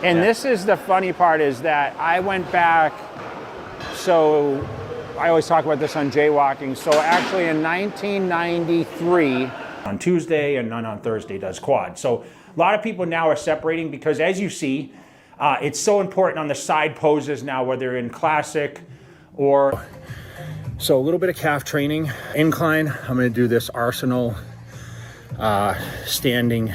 And this is the funny part, is that I went back, so I always talk about this on jaywalking. So actually in 1993, on Tuesday and none on Thursday does quad. So a lot of people now are separating because, as you see, it's so important on the side poses now, whether in classic or... So a little bit of calf training, incline. I'm gonna do this Arsenal standing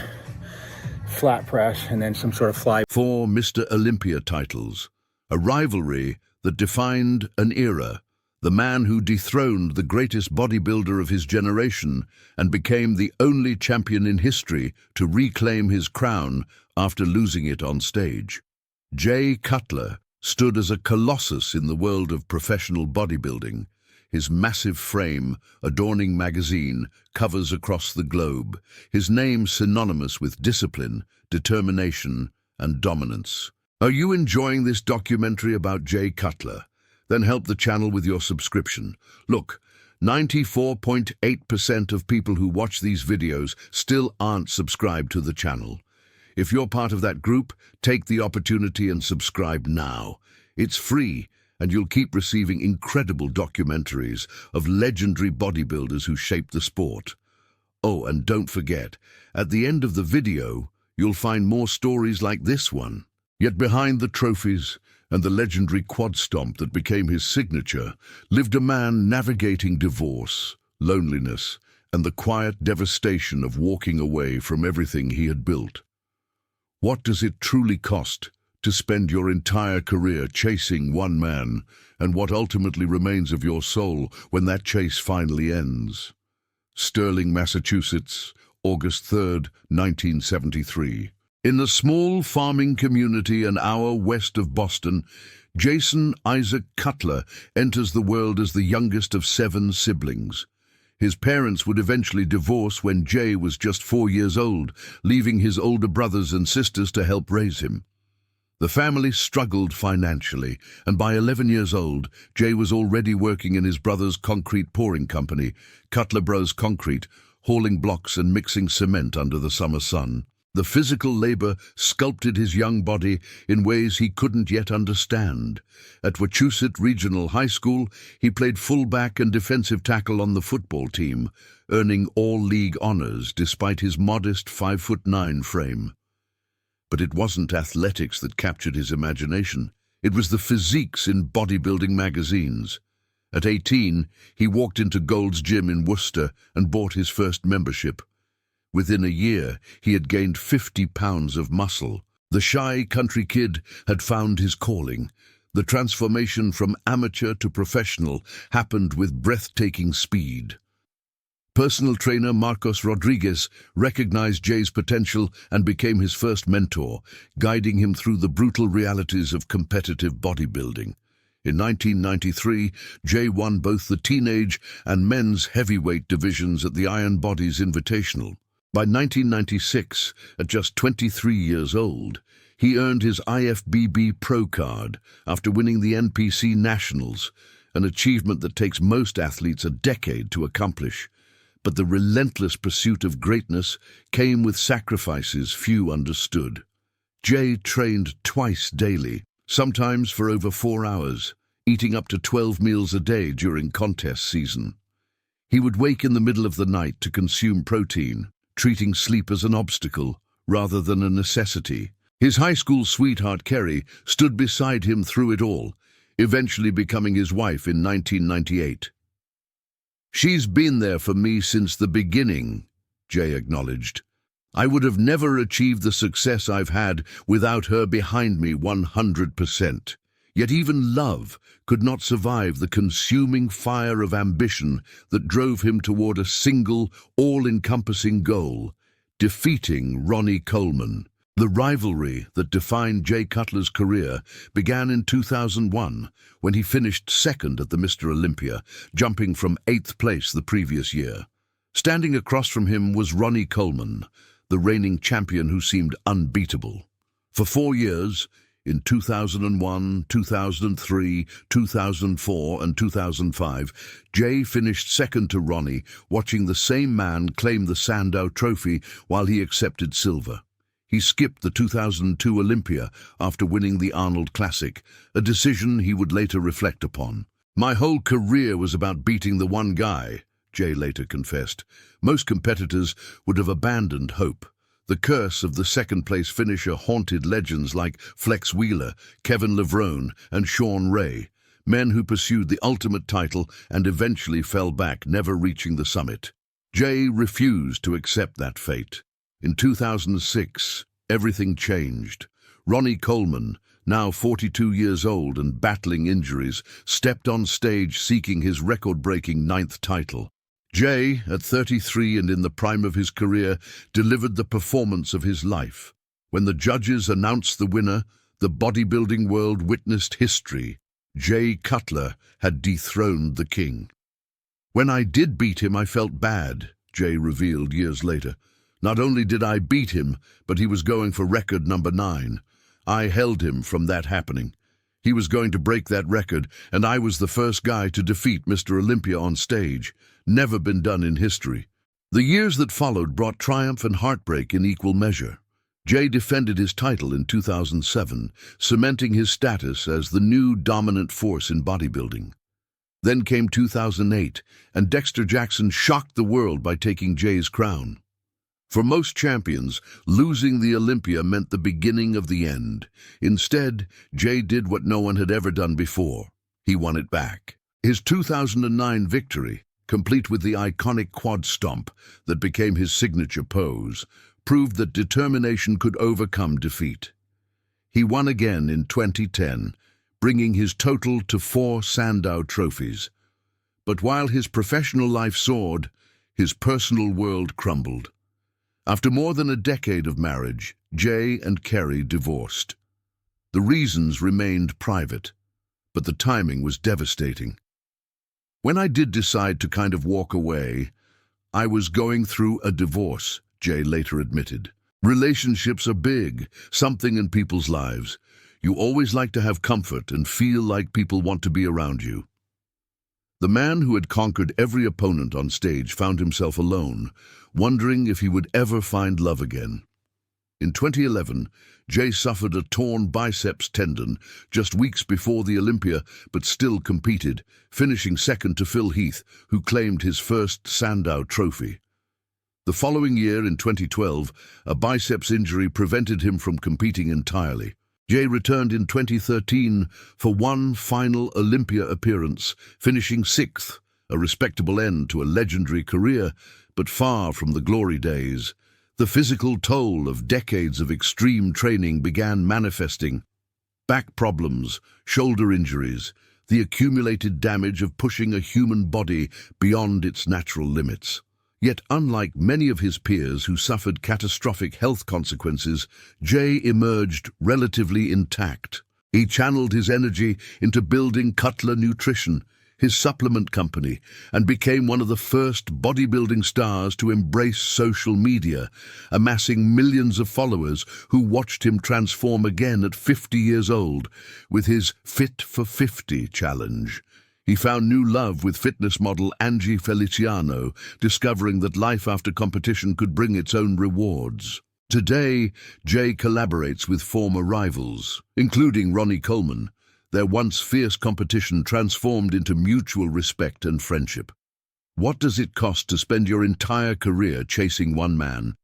flat press and then some sort of fly. 4 Mr. Olympia titles, a rivalry that defined an era, the man who dethroned the greatest bodybuilder of his generation and became the only champion in history to reclaim his crown after losing it on stage. Jay Cutler stood as a colossus in the world of professional bodybuilding, his massive frame adorning magazine covers across the globe, his name synonymous with discipline, determination, and dominance. Are you enjoying this documentary about Jay Cutler? Then help the channel with your subscription. Look, 94.8% of people who watch these videos still aren't subscribed to the channel. If you're part of that group, take the opportunity and subscribe now. It's free, and you'll keep receiving incredible documentaries of legendary bodybuilders who shaped the sport. Oh, and don't forget, at the end of the video, you'll find more stories like this one. Yet behind the trophies and the legendary quad stomp that became his signature lived a man navigating divorce, loneliness, and the quiet devastation of walking away from everything he had built. What does it truly cost to spend your entire career chasing one man, and what ultimately remains of your soul when that chase finally ends? Sterling, Massachusetts, August 3rd, 1973. In a small farming community an hour west of Boston, Jason Isaac Cutler enters the world as the youngest of 7 siblings. His parents would eventually divorce when Jay was just 4 years old, leaving his older brothers and sisters to help raise him. The family struggled financially, and by 11 years old, Jay was already working in his brother's concrete pouring company, Cutler Bros Concrete, hauling blocks and mixing cement under the summer sun. The physical labor sculpted his young body in ways he couldn't yet understand. At Wachusett Regional High School, he played fullback and defensive tackle on the football team, earning all-league honors despite his modest 5'9" frame. But it wasn't athletics that captured his imagination. It was the physiques in bodybuilding magazines. At 18, he walked into Gold's Gym in Worcester and bought his first membership. Within a year, he had gained 50 pounds of muscle. The shy country kid had found his calling. The transformation from amateur to professional happened with breathtaking speed. Personal trainer Marcos Rodriguez recognized Jay's potential and became his first mentor, guiding him through the brutal realities of competitive bodybuilding. In 1993, Jay won both the teenage and men's heavyweight divisions at the Iron Bodies Invitational. By 1996, at just 23 years old, he earned his IFBB Pro card after winning the NPC Nationals, an achievement that takes most athletes a decade to accomplish. But the relentless pursuit of greatness came with sacrifices few understood. Jay trained twice daily, sometimes for over 4 hours, eating up to 12 meals a day during contest season. He would wake in the middle of the night to consume protein, treating sleep as an obstacle rather than a necessity. His high school sweetheart, Kerry, stood beside him through it all, eventually becoming his wife in 1998. "She's been there for me since the beginning," Jay acknowledged. "I would have never achieved the success I've had without her behind me 100%. Yet even love could not survive the consuming fire of ambition that drove him toward a single, all-encompassing goal, defeating Ronnie Coleman. The rivalry that defined Jay Cutler's career began in 2001, when he finished second at the Mr. Olympia, jumping from 8th place the previous year. Standing across from him was Ronnie Coleman, the reigning champion who seemed unbeatable. For 4 years, in 2001, 2003, 2004, and 2005, Jay finished second to Ronnie, watching the same man claim the Sandow Trophy while he accepted silver. He skipped the 2002 Olympia after winning the Arnold Classic, a decision he would later reflect upon. "My whole career was about beating the one guy," Jay later confessed. "Most competitors would have abandoned hope. The curse of the second-place finisher haunted legends like Flex Wheeler, Kevin Levrone, and Sean Ray, men who pursued the ultimate title and eventually fell back, never reaching the summit." Jay refused to accept that fate. In 2006, everything changed. Ronnie Coleman, now 42 years old and battling injuries, stepped on stage seeking his record-breaking 9th title. Jay, at 33 and in the prime of his career, delivered the performance of his life. When the judges announced the winner, the bodybuilding world witnessed history. Jay Cutler had dethroned the king. "When I did beat him, I felt bad," Jay revealed years later. "Not only did I beat him, but he was going for record number 9. I held him from that happening. He was going to break that record, and I was the first guy to defeat Mr. Olympia on stage. Never been done in history." The years that followed brought triumph and heartbreak in equal measure. Jay defended his title in 2007, cementing his status as the new dominant force in bodybuilding. Then came 2008, and Dexter Jackson shocked the world by taking Jay's crown. For most champions, losing the Olympia meant the beginning of the end. Instead, Jay did what no one had ever done before. He won it back. His 2009 victory, complete with the iconic quad stomp that became his signature pose, proved that determination could overcome defeat. He won again in 2010, bringing his total to 4 Sandow trophies. But while his professional life soared, his personal world crumbled. After more than a decade of marriage, Jay and Kerry divorced. The reasons remained private, but the timing was devastating. "When I did decide to kind of walk away, I was going through a divorce," Jay later admitted. "Relationships are big, something in people's lives. You always like to have comfort and feel like people want to be around you." The man who had conquered every opponent on stage found himself alone, wondering if he would ever find love again. In 2011, Jay suffered a torn biceps tendon just weeks before the Olympia, but still competed, finishing second to Phil Heath, who claimed his first Sandow trophy. The following year, in 2012, a biceps injury prevented him from competing entirely. Jay returned in 2013 for one final Olympia appearance, finishing 6th, a respectable end to a legendary career, but far from the glory days. The physical toll of decades of extreme training began manifesting. Back problems, shoulder injuries, the accumulated damage of pushing a human body beyond its natural limits. Yet, unlike many of his peers who suffered catastrophic health consequences, Jay emerged relatively intact. He channeled his energy into building Cutler Nutrition, his supplement company, and became one of the first bodybuilding stars to embrace social media, amassing millions of followers who watched him transform again at 50 years old with his Fit for 50 challenge. He found new love with fitness model Angie Feliciano, discovering that life after competition could bring its own rewards. Today, Jay collaborates with former rivals, including Ronnie Coleman. Their once fierce competition transformed into mutual respect and friendship. What does it cost to spend your entire career chasing one man?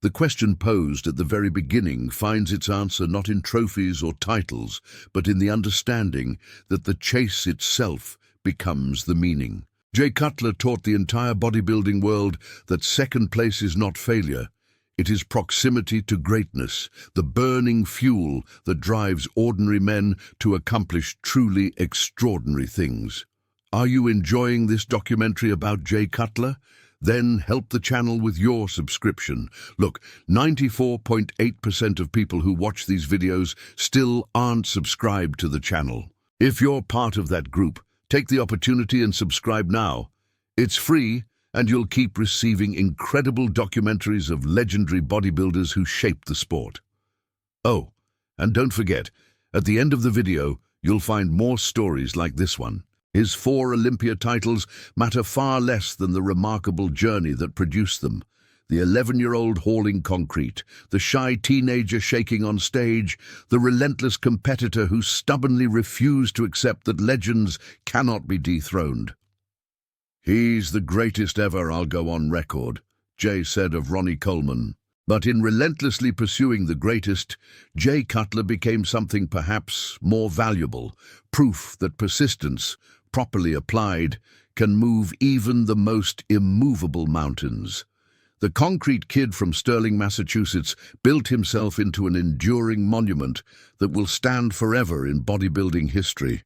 The question posed at the very beginning finds its answer not in trophies or titles, but in the understanding that the chase itself becomes the meaning. Jay Cutler taught the entire bodybuilding world that second place is not failure. It is proximity to greatness, the burning fuel that drives ordinary men to accomplish truly extraordinary things. Are you enjoying this documentary about Jay Cutler? Then help the channel with your subscription. Look, 94.8% of people who watch these videos still aren't subscribed to the channel. If you're part of that group, take the opportunity and subscribe now. It's free, and you'll keep receiving incredible documentaries of legendary bodybuilders who shaped the sport. Oh, and don't forget, at the end of the video, you'll find more stories like this one. His 4 Olympia titles matter far less than the remarkable journey that produced them. The 11-year-old hauling concrete, the shy teenager shaking on stage, the relentless competitor who stubbornly refused to accept that legends cannot be dethroned. "He's the greatest ever, I'll go on record," Jay said of Ronnie Coleman. But in relentlessly pursuing the greatest, Jay Cutler became something perhaps more valuable, proof that persistence, properly applied, can move even the most immovable mountains. The concrete kid from Sterling, Massachusetts, built himself into an enduring monument that will stand forever in bodybuilding history.